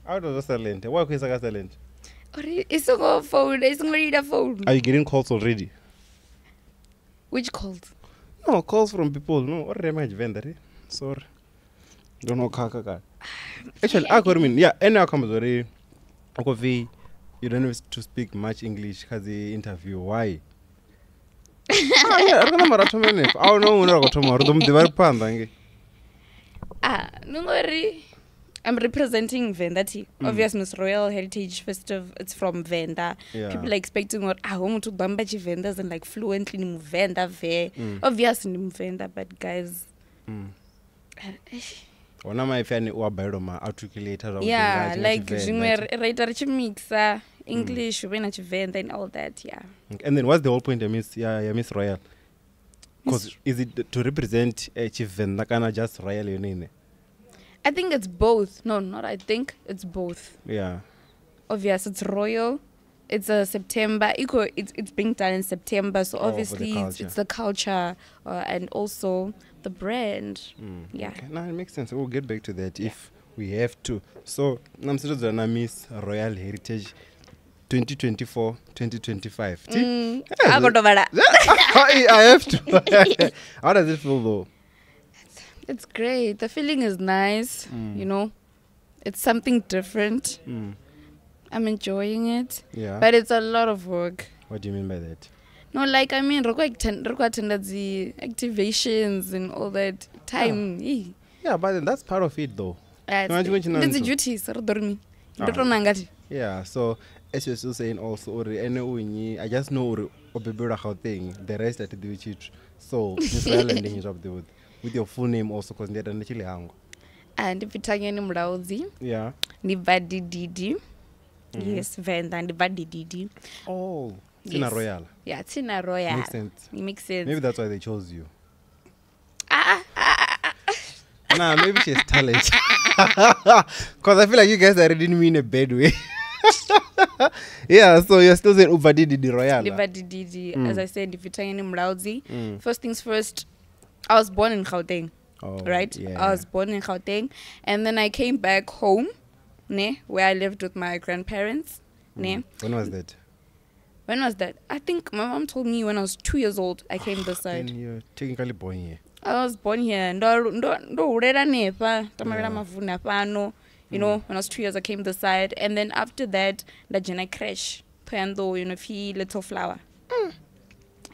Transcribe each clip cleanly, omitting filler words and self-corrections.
Out of the silent. Why is it silent? It's a phone. It's not a phone. Are you getting calls already? Which calls? No, calls from people. No, what am I vendor? Sorry. Don't know kaka. Actually, I mean, yeah, and now comes already. You don't have to speak much English because the interview. Why? I don't know. No worry. I'm representing Venda Tea. Obvious Miss Royal Heritage Festival. It's from Venda. Yeah. People are expecting what I want to bambachi vendors and like fluently in Venda ve. Obviously in Venda, but guys. Yeah, like writer mixer, English, Venda and all that, yeah. And then what's the whole point of Miss Royal? Because is it to represent a chief Venda, kind just Royal your name? I think it's both. No, not I think. It's both. Yeah. Obvious, it's royal. It's a September. It's being done in September, so obviously it's the culture and also the brand. Yeah. Okay. No, it makes sense. We'll get back to that if we have to. So, I'm still going to Miss Royal Heritage 2024, 2025. I have to. How does it feel though? It's great. The feeling is nice. You know, it's something different. I'm enjoying it. Yeah. But it's a lot of work. What do you mean by that? No, like I mean, attended the activations and all that time. Yeah, but then that's part of it though. It's a duty. Yeah. So as you're still saying also, I just know the rest that do it. So this landing job with your full name also, because they're actually hung. And if Thanyani Mulaudzi. Yeah. Didi. Yes, Venda and Didi. Oh, Tina Royal. Yeah, Tina Royal. Makes sense. It makes sense. Maybe that's why they chose you. Nah, maybe she's talent. Because I feel like you guys are reading me in a bad way. Yeah, so you're still saying Didi Royal. Didi. As I said, if you're Thanyani Mulaudzi. First things first, I was born in Gauteng. Right? Yeah. I was born in Gauteng. And then I came back home, where I lived with my grandparents. When was that? When was that? I think my mom told me when I was 2 years old, I came this side. Then you're technically born here. I was born here. You know, when I was 2 years, I came this side. And then after that, the Jenna crash. Pando, little flower.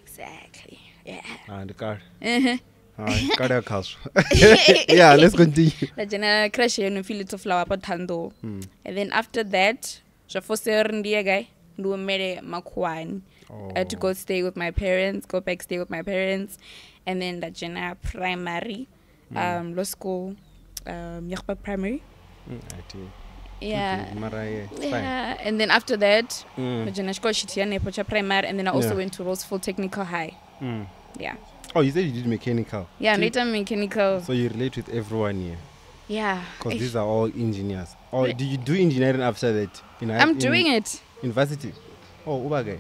Exactly. Yeah. And the car. Yeah, let's continue. The Jenna crash, little flower, Pando. And then after that, I had to go stay with my parents, go back stay with my parents, and then the Jenna primary, law school, Yakpa primary. Yeah. Yeah. And then after that, the Jenna primary, and then I also went to Roseville Technical High. Yeah. Oh, you said you did mechanical. Yeah, later mechanical. So you relate with everyone here. Yeah. Because these are all engineers. Or did you do engineering after that? I'm doing it. University. Oh, Ubage.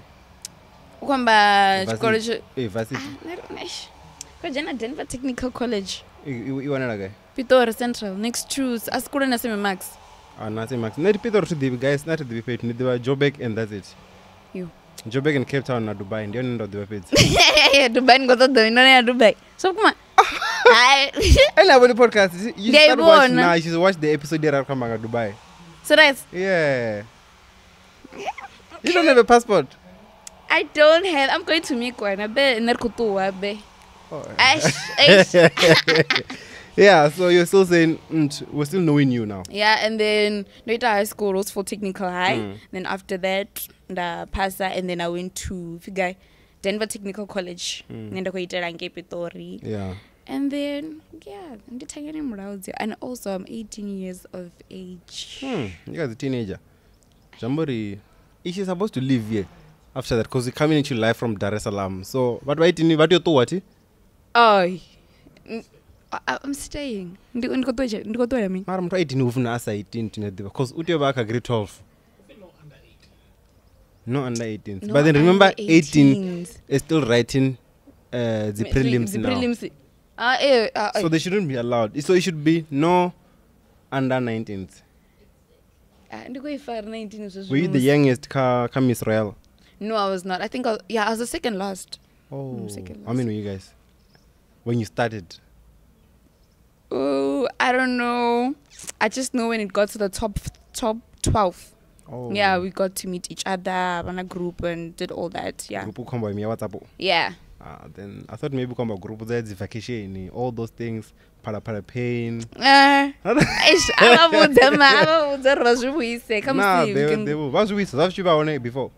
University. Denver Technical College. You want to go? Pitor Central. Next choose. Askura Nasime Max. Nothing Max. Not Pitor to the guys, not to be paid. They were Joburg and that's it. You. Joburg and Cape Town, not Dubai. And they don't know the paid. Dubai got the Dubai. So come on. I love the podcast. You start watching now. You should watch the episode there are coming to Dubai. So that's yeah. You don't have a passport. I don't have. I'm going to make one. Yeah, so you're still saying we're still knowing you now. Yeah, and then later high school, Roseville Technical High. Then after that, the PASA, and then I went to Denver Technical College. Yeah. And then, yeah, I'm the Thanyani Mulaudzi. And also, I'm 18 years of age. You guys are a teenager. Jambori, is she supposed to live here after that? Because you're coming into life from Dar es Salaam. So, what do you do? What? Oh, I'm staying. I'm 18 because grade 12. No under 18. But then remember, 18 is still writing the prelims now. So they shouldn't be allowed. So it should be no under 19s. Were you the youngest come Israel? No, I was not. I think I was the second last. Oh, Second last. how many were you guys when you started? Oh, I don't know. I just know when it got to the top 12. Oh, Yeah, we got to meet each other on a group and did all that. Yeah. Group combo WhatsApp. Yeah. Then I thought maybe combo group that's vacation, all those things. Para pain. Nah, they will. Before.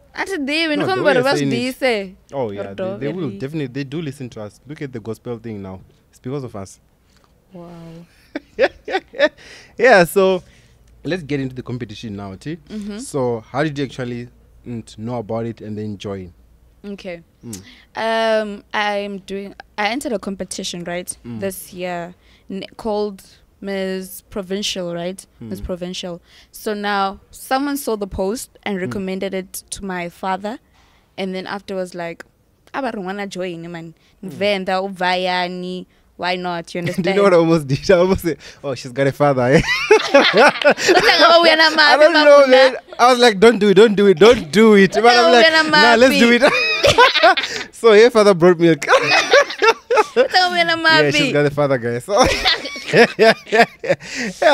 Oh yeah, they will definitely. They do listen to us. Look at the gospel thing now. It's because of us. Wow. Yeah. So let's get into the competition now, T. So how did you actually know about it and then join? Okay. I entered a competition, right, this year called Miss Provincial, right? Miss Provincial. So now someone saw the post and recommended it to my father, and then afterwards like, I wanna join, man. Venda Vayani. Why not? You understand? Do you know what I almost did? I almost said, oh, she's got a father. Eh? I don't know, man. I was like, don't do it. But I'm like, nah, let's do it. So her father brought milk. Yeah, she's got a father, guys. So yeah,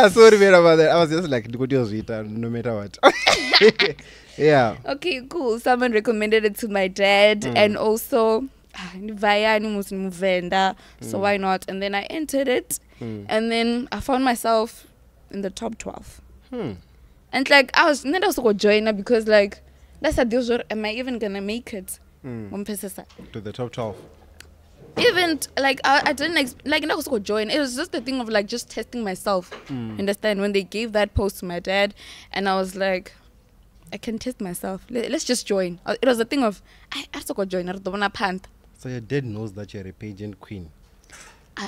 sorry about that. I was just like, no matter what. Yeah. Okay, cool. Someone recommended it to my dad, and also so why not? And then I entered it, and then I found myself in the top 12. And like I was not also joiner because like that's a deal. Am I even gonna make it? To the top 12. Even like I didn't like not also join. It was just the thing of like just testing myself. Understand? When they gave that post to my dad, and I was like, I can test myself. Let's just join. It was a thing of I also got join. I don't wanna pant. So your dad knows that you're a pageant queen.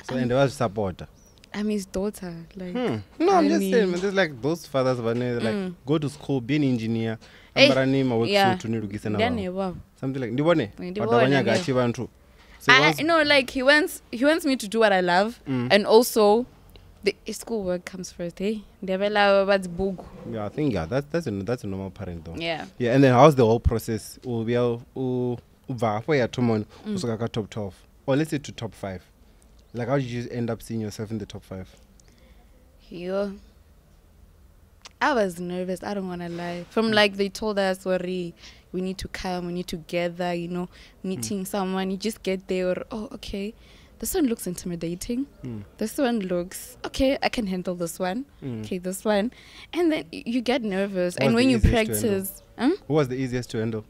And there was support. I'm his daughter. Like No, I'm just saying, man, there's like those fathers like go to school, be an engineer. Something like no, like he wants me to do what I love, and also the school work comes first. Hey, yeah, I think that's a normal parent though. Yeah. Yeah, and then how's the whole process? Top 12, or let's say to top 5. Like, how did you end up seeing yourself in the top 5? I was nervous. I don't want to lie. From like they told us, sorry, we need to come, we need to gather, meeting someone. You just get there. Or, oh, okay, this one looks intimidating. This one looks okay. I can handle this one. Okay, this one, and then you get nervous. And when you practice, who was the easiest to handle?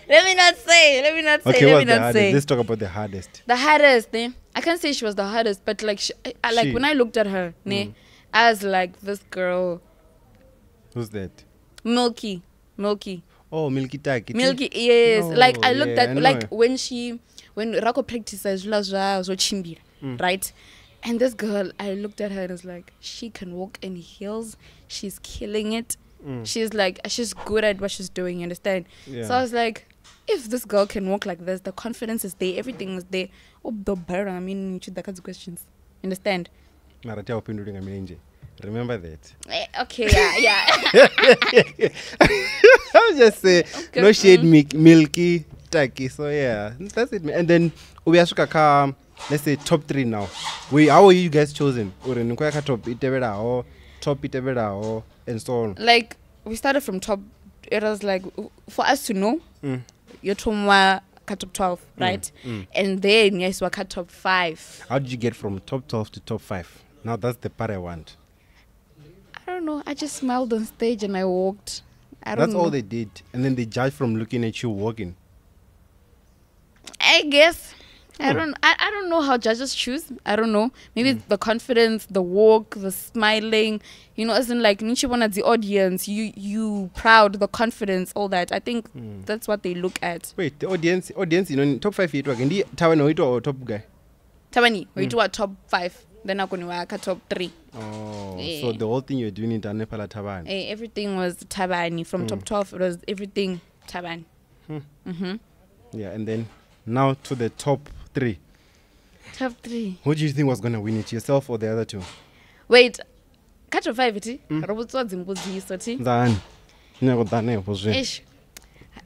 Let me not say. Okay, let me not say. Let's talk about the hardest. The hardest, I can't say she was the hardest, but like, when I looked at her, I was like, this girl. Who's that? Milky. Oh, Milky Taki. Milky, yes. Oh, like I looked at like when Rako practices right? And this girl, I looked at her and was like, she can walk in heels. She's killing it. She's like, she's good at what she's doing, you understand? Yeah. So I was like, if this girl can walk like this, the confidence is there, everything is there. Oh, the better. I mean, you should that kinds of questions. Understand? Remember that. Okay, yeah. I was just say, okay. No shade, Milky Taki. So yeah, that's it. And then we ask let's say top 3 now. How are you guys chosen? Top and so on. Like we started from top. It was like for us to know, you're top 12, right? And then yes, we cut top 5. How did you get from top 12 to top 5? Now that's the part I want. I don't know. I just smiled on stage and I walked. That's all they did, and then they judged from looking at you walking. I guess. I don't know how judges choose. I don't know. Maybe the confidence, the walk, the smiling, as in like Nichibona, the audience, you proud, the confidence, all that. I think that's what they look at. Wait, the audience, top 5 yetu again. Tawani or top guy? Tawani, we do a top 5. Then I'm going to work at top 3. Oh, yeah. So the whole thing you're doing in Tanepala Tabani? Everything was Tabani. From top 12, it was everything Tabani. Yeah, and then now to the top 3. Top 3. Who do you think was going to win it, yourself or the other 2? Wait, Cut of 5 ti. Robots was imbudziso ti. Ndani. Nyakudane pozwe. Ish.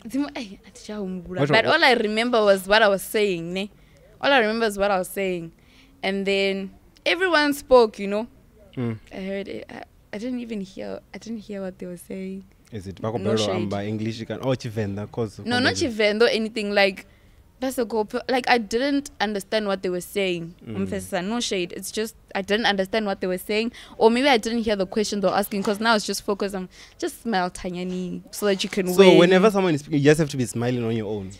But all I remember was what I was saying, ne? All I remember is what I was saying. And then everyone spoke, you know. I heard it. I didn't hear what they were saying. Is it No shade. English? You can chivenda cause. No, not chivendo anything like. That's a go. Like I didn't understand what they were saying. No shade. It's just I didn't understand what they were saying, or maybe I didn't hear the question they were asking because now it's just focused on just smile Thanyani so that you can win. So whenever someone is speaking, you just have to be smiling on your own.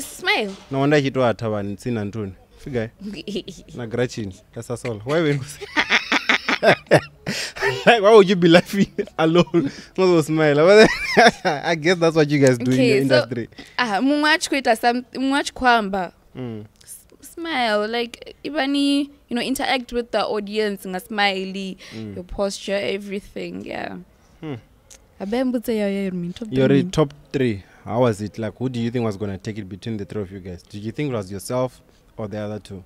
Smile. No wonder you do a taban sin and tune. Figure. Na Gretchen. That's us all. Why would like, why would you be laughing alone? Not so smile. I guess that's what you guys do in your industry. Smile, like even interact with the audience, smiley, your posture, everything. Yeah. Your top 3. How was it? Like, who do you think was gonna take it between the 3 of you guys? Did you think it was yourself or the other 2?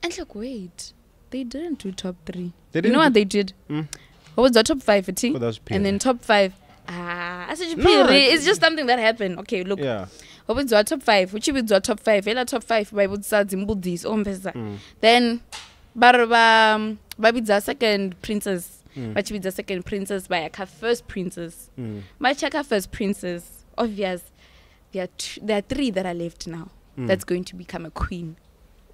And look, wait. They didn't do top 3. You know what they did? What was the top 5? And then top 5. It's just something that happened. Okay, look. Yeah. What was the top 5? Which was the top 5? Ela top 5 by would start Zimbudis. Then Babi second princess. But the second princess by a first princess. My Chaka first princess. Obvious. There are 3 that are left now. That's going to become a queen.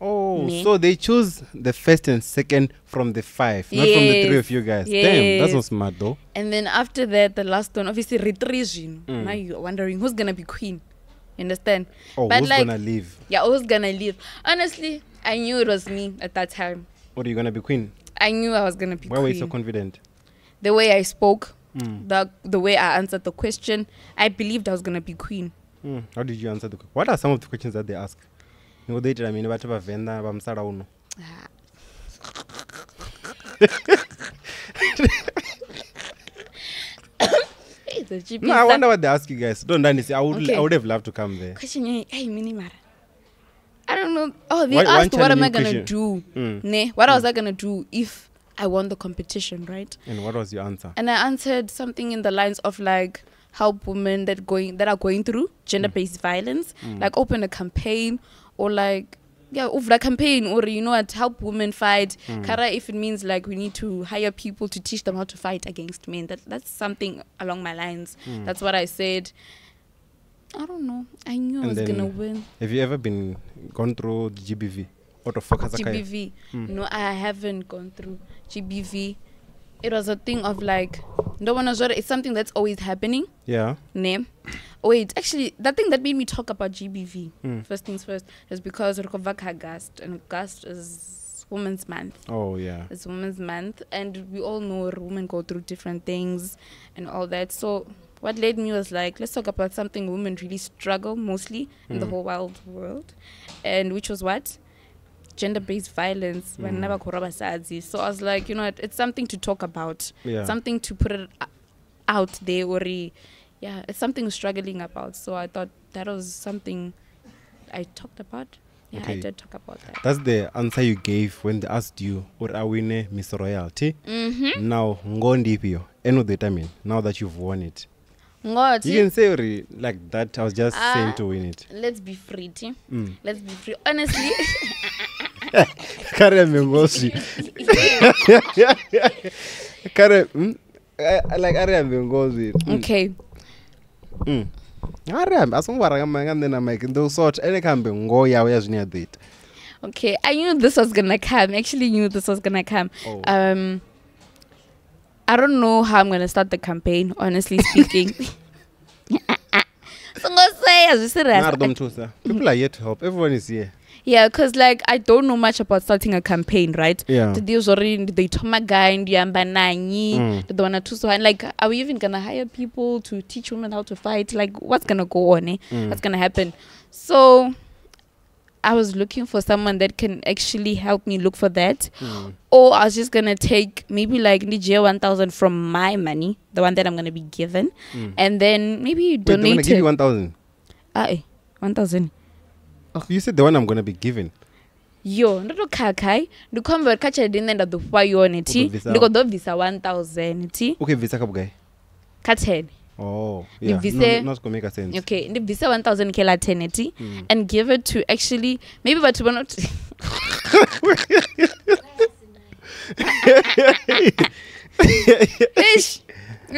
Oh, so they choose the first and second from the 5, not from the 3 of you guys. Yes. Damn, that's not smart though. And then after that, the last one, obviously, retrision. Now you're wondering who's gonna be queen. You understand? Oh, but who's gonna leave? Yeah, who's gonna leave? Honestly, I knew it was me at that time. What, are you gonna be queen? I knew I was gonna be queen. Why were you so confident? The way I spoke, the way I answered the question, I believed I was gonna be queen. How did you answer the question? What are some of the questions that they ask? No, they tell me about venda bamsara uno. No, I wonder what they ask you guys. Don't understand. I would have loved to come there. Question, hey, Minimara. I don't know. Oh, they asked what am I gonna do? What was I gonna do if I won the competition, right? And what was your answer? And I answered something in the lines of like help women that are going through gender-based violence, like open a campaign or like over a campaign or help women fight. Kara, if it means like we need to hire people to teach them how to fight against men, that's something along my lines. That's what I said. I don't know. I knew I was gonna win. Have you ever gone through GBV? GBV? No, I haven't gone through GBV. It was a thing of like, it's something that's always happening. Yeah. Wait, actually, that thing that made me talk about GBV, first things first, is because August, and August is Women's Month. Oh, yeah. It's Women's Month, and we all know women go through different things and all that. So what led me was like, let's talk about something women really struggle mostly in the whole wild world, and which was what? Gender-based violence. So I was like, it's something to talk about, something to put it out there, or it's something we're struggling about. So I thought that was something I talked about. Yeah, okay. I did talk about that. That's the answer you gave when they asked you, "Or are we Miss Royalty?" Now, end of the time, now that you've won it. You can say like that. I was just saying to win it. Let's be free, Let's be free. Honestly. Kare Mengosi. Kare, like Are Mengosi. Okay. Okay, I knew this was gonna come. Actually, knew this was gonna come. Oh. I don't know how I'm gonna start the campaign. Honestly speaking. People are here to help. Everyone is here. Yeah, because like I don't know much about starting a campaign, right? Yeah. They told my guy and like, are we even gonna hire people to teach women how to fight? Like, what's gonna go on? What's gonna happen? So I was looking for someone that can actually help me look for that. Or I was just gonna take maybe like 1,000 from my money, the one that I'm gonna be given, and then maybe donate. They're gonna give you 1,000. 1,000. You said the one I'm gonna be given. yo ndo khakai ndikhomba kha tshelede ine nda ḓo fha yone ti ndi khou ḓo bvisa 1000 ti okay bvisa kha vhugai kha 10 oh yeah not going to make sense okay ndi bvisa 1000 kha la 10 ti and give it to actually maybe but we're not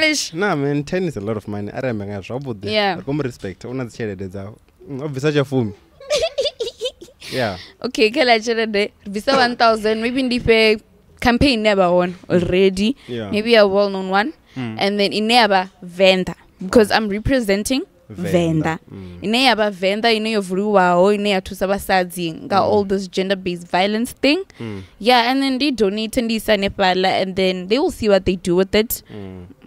ish nah man 10 is a lot of money I remember nga zwavhuḓi yeah come respect una dzi tshelede dzawo obvisa cha fumi yeah okay kha la tshelede bvisa 1000 maybe ndife campaign never won already maybe a well known one and then ineba vendor because I'm representing vendor ineba vendor ine yovuliwaho ine yathusa vasadzi nga all this gender based violence thing yeah and then they donate and isanefala and then they will see what they do with it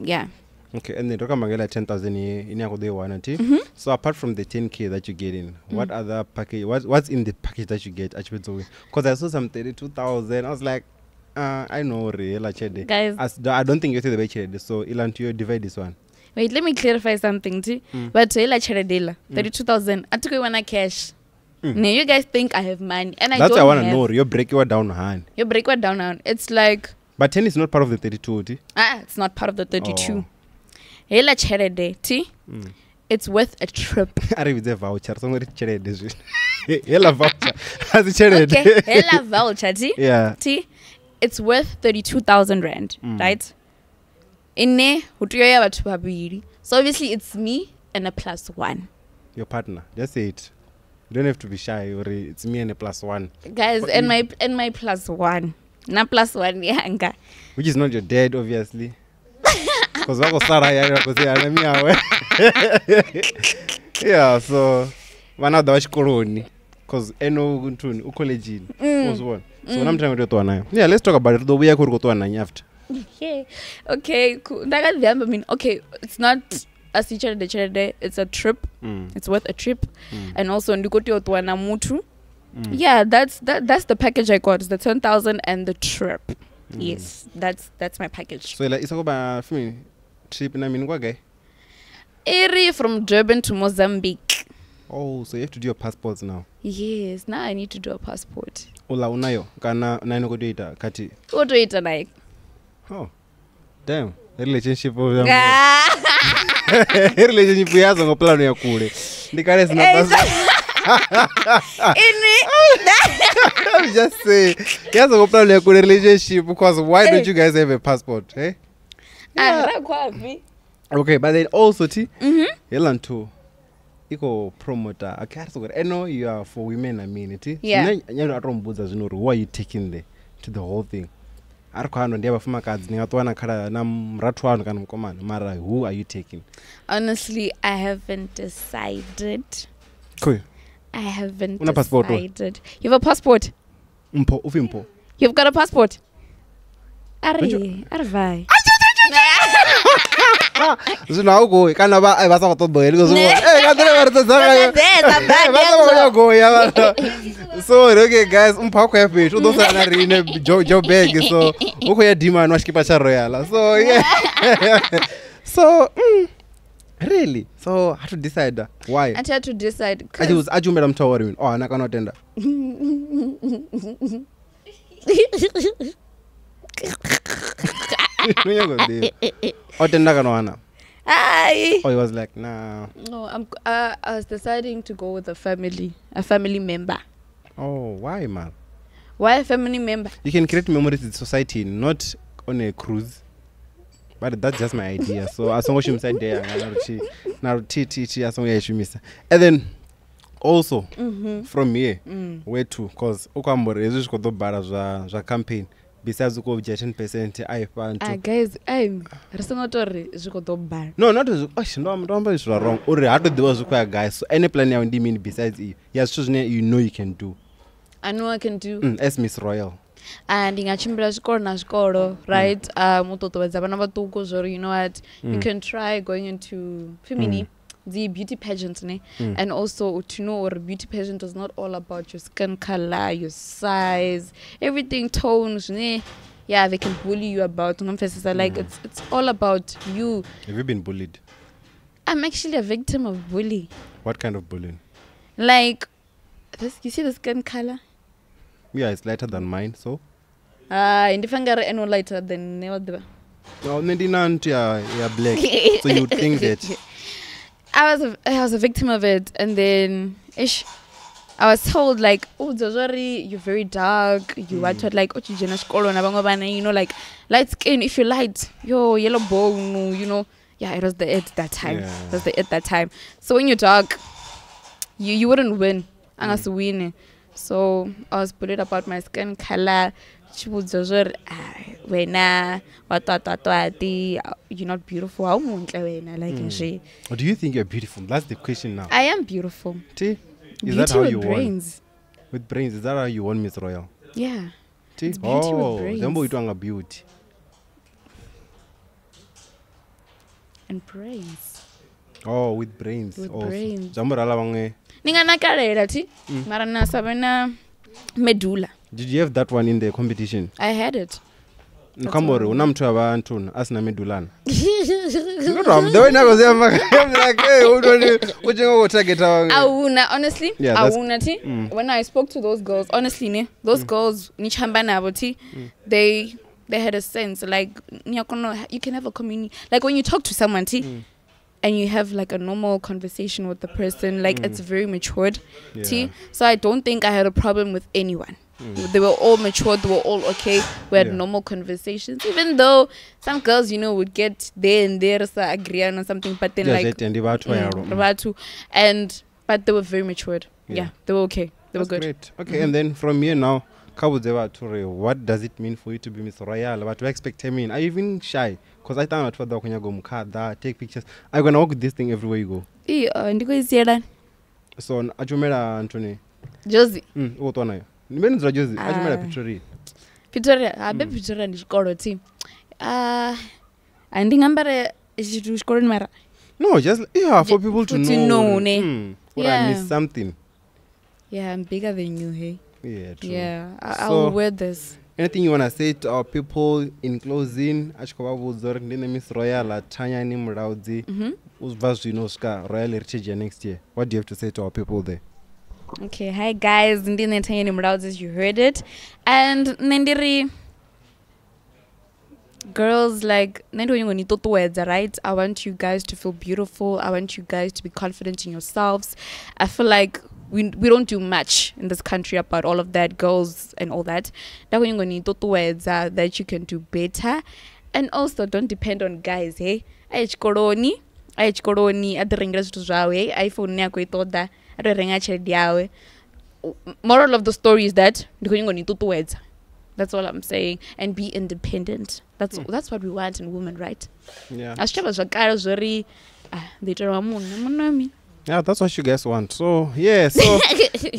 yeah okay and then tokamangela 10,000 ine yakho they want it so apart from the 10k that you get in what other package what's in the package that you get actually because I saw some 32,000 I was like I know real chede guys I don't think you say the way chede so ilantu you divide this one wait let me clarify something too but ila chede 32,000 atiko iwana cash no you guys think I have money and that's I want to know you break it down hand you break it down it's like but 10 is not part of the 32 ti it's not part of the 32 ila chede ti it's worth a trip are with a voucher so ngori chede zwi hela voucher as chede okay hela voucher ti yeah ti it's worth 32,000 rand right inne utuya bathu babili so obviously it's me and a +1 your partner just say it you don't have to be shy or it's me and a +1 guys and my +1 na +1 yanga which is not your dad obviously because wako Sarah yako say me awe yeah so vanada vachikoloni because eno ntuni ucollege uzibona so namtanga kutotwa nayo yeah let's talk about it though we are kutotwa nayo after okay cool ndakadhamba mean okay it's not a chede it's a trip it's worth a trip and also ndikototwa na mutu yeah that's the package I got the 10,000 and the trip yes that's my package so like isakuba fimi trip na mini kwage iri from Durban to Mozambique. Oh, so you have to do your passports now? Yes, now I need to do a passport. Ola unayo kana naino kudoita kati. Kudoita like. Oh. Damn. Relationship of relationship yazo ngoplano ya kule. Ndikale sina passport. I'm just saying. Yazo ngoplano ya kule relationship because why don't you guys have a passport, eh? Okay, but then also Yelanto iko promoter akasogora eno you are for women I mean it nyano atombuza zvinori who are you taking there to the whole thing arikwano ndiye bafuma kadzi ningatwana khala na mratu wanu kana mkomana mara who are you taking honestly I haven't decided cool I haven't una passport decided you have a passport ufimpo you've got a passport arvai Zina ugo kana ba basa kutoboye because kadere baritozaka basa kugoya so okay guys umphako yafe udosa na rine job bag so uko ya demand washikipa cha royal so yeah so really so how to decide why I had to decide ajumela mtawari wini ana kana tenda Hi. Oh, he was like, nah. No, I was deciding to go with a family member. Oh, why, man? Why a family member? You can create memories in society, not on a cruise. But that's just my idea. So as long as you inside there, and then also from here, where to? Because ukambore is just go bara za campaign. Besides uko 10% I found guys risingotori zvikoto bar no not ndomba is wrong uri hato diwa zukwa guys so any plan ya ndimi besides you yes choose you know you can do I know I can do as Miss Royal and ingachimbira zvikoro right mutotovedza vana vatuko zvori you know what you can try going into femini the beauty pageant and also to know or beauty pageant is not all about your skin color, your size, everything tones yeah they can bully you about like it's all about you. Have you been bullied? I'm actually a victim of bully. What kind of bullying? Like this, you see the skin color Yeah, it's lighter than mine, so. And if I got no lighter than never. Oh, yeah, black. So you would think that. I was a victim of it, and then I was told like, oh, Zazori, you're very dark. You are told like, oh, you know, like light skin. If you're light, yo, yellow bone, you know. Yeah, it was the it that time. Yeah. It was the it that time. So when you're dark, you wouldn't win. I was winning. So I was bullied about my skin color. She was Zazori, when you're not beautiful. I won't like she. Or do you think you're beautiful? That's the question now. I am beautiful. T? Is Beauty that how with you brains. won? With brains, is that how you won Miss Royal? Yeah. T? It's beauty with Oh, brains. then you a beauty. And brains. Oh, with brains. With also. brains. Jamborala wange. Ninga nakarela ti. Marana sabena medulla. Did you have that one in the competition? I had it. Nkamore unamtu abantu asina medulana. The way I was there, I'm like, hey, what you target? Awuna, honestly. Yeah, Awuna ti. When I spoke to those girls, honestly, ne, those girls nichamba nabo ti, they had a sense like you can have a community. Like when you talk to someone ti, and you have like a normal conversation with the person, like it's very matured. Yeah. Ti. So I don't think I had a problem with anyone. They were all mature, they were all okay. We had normal conversations, even though some girls, you know, would get there and there, agree on something, but then like but they were very matured. Yeah, they were okay. They were good. Great. Okay, and then from here now, what does it mean for you to be Miss Royal? What do you expect? I mean, are you even shy? Because I thought when you go take pictures. I'm gonna walk with this thing everywhere you go. So, Ajumera Anthony. Josie. Nimeni Josie. Ajumera Pitori. Pitori. Abe Pitori ni shikoro ti. I think ambare ishitu shikoro mara. No, just for people to know. Or I miss something. Yeah, I'm bigger than you, hey. Yeah, true. Yeah, I'll wear this. Anything you want to say to our people in closing? Ashkoba Buzor, Miss Royal, Thanyani Mulaudzi, who's vast you know Royal Heritage next year. What do you have to say to our people there? Okay, hi guys, Ndine Thanyani Mulaudzi, you heard it. And Nendiri girls, like right? I want you guys to feel beautiful. I want you guys to be confident in yourselves. I feel like we don't do much in this country about all of that, girls and all that. That you can do better. And also don't depend on guys, hey. iPhone moral of the story is that that's all I'm saying. And be independent. That's what we want in women, right? Yeah. Yeah, that's what you guys want. So, yeah. So,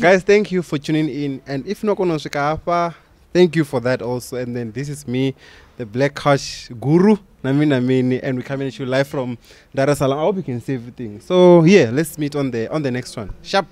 guys, thank you for tuning in. And if not going to thank you for that also. And then this is me, the Black Couch Guru, Namini, and we're coming at you live from Dar es Salaam. I hope you can see everything. So, yeah, let's meet on the next one. Sharp.